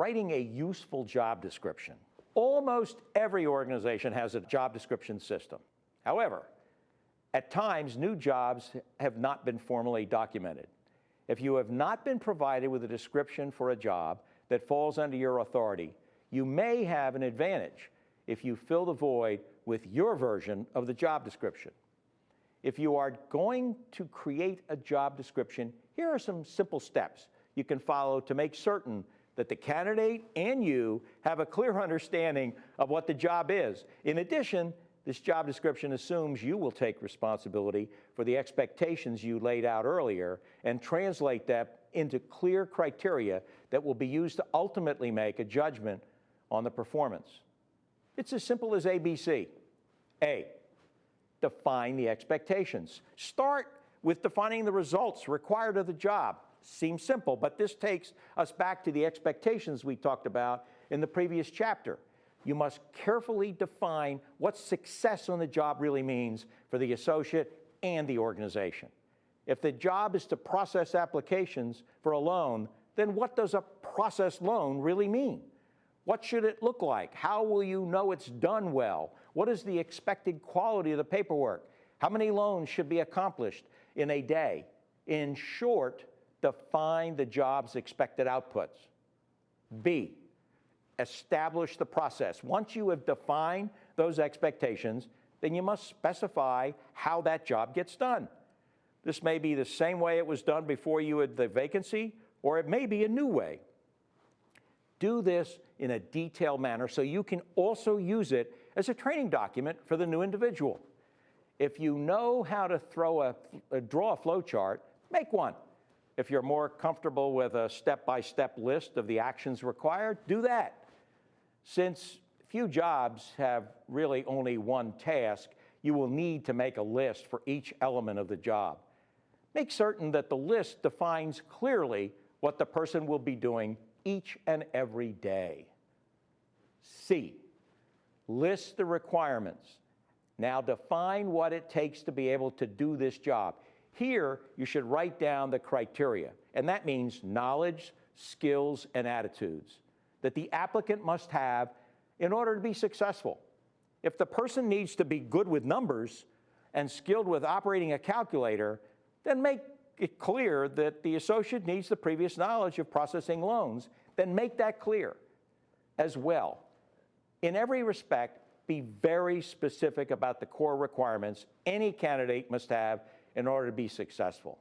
writing a useful job description. Almost every organization has a job description system. However, at times, new jobs have not been formally documented. If you have not been provided with a description for a job that falls under your authority, you may have an advantage if you fill the void with your version of the job description. If you are going to create a job description, here are some simple steps you can follow to make certain that the candidate and you have a clear understanding of what the job is. In addition, this job description assumes you will take responsibility for the expectations you laid out earlier and translate that into clear criteria that will be used to ultimately make a judgment on the performance. It's as simple as ABC. A, define the expectations. Start with defining the results required of the job. Seems simple, but this takes us back to the expectations we talked about in the previous chapter. You must carefully define what success on the job really means for the associate and the organization. If the job is to process applications for a loan, then what does a processed loan really mean? What should it look like? How will you know it's done well? What is the expected quality of the paperwork? How many loans should be accomplished in a day? In short, define the job's expected outputs. B, establish the process. Once you have defined those expectations, then you must specify how that job gets done. This may be the same way it was done before you had the vacancy, or it may be a new way. Do this in a detailed manner so you can also use it as a training document for the new individual. If you know how to draw a flow chart, make one. If you're more comfortable with a step-by-step list of the actions required, do that. Since few jobs have really only one task, you will need to make a list for each element of the job. Make certain that the list defines clearly what the person will be doing each and every day. C, list the requirements. Now define what it takes to be able to do this job. Here, you should write down the criteria, and that means knowledge, skills, and attitudes that the applicant must have in order to be successful. If the person needs to be good with numbers and skilled with operating a calculator, then make it clear that the associate needs the previous knowledge of processing loans, then make that clear as well. In every respect, be very specific about the core requirements any candidate must have in order to be successful.